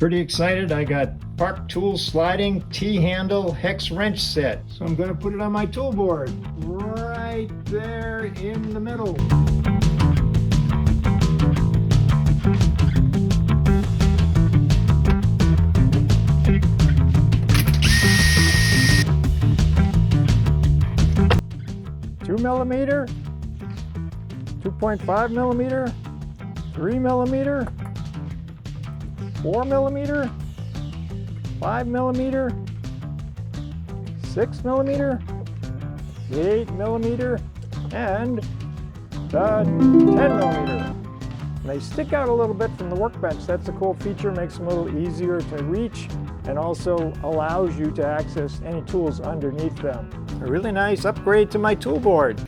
Pretty excited. I got Park Tools sliding T-handle hex wrench set. So I'm going to put it on my tool board right there in the middle. $2mm, 2.5mm, 3mm, 4mm, 5mm, 6mm, 8mm, and the 10mm. They stick out a little bit from the workbench. That's a cool feature, makes them a little easier to reach and also allows you to access any tools underneath them. A really nice upgrade to my tool board.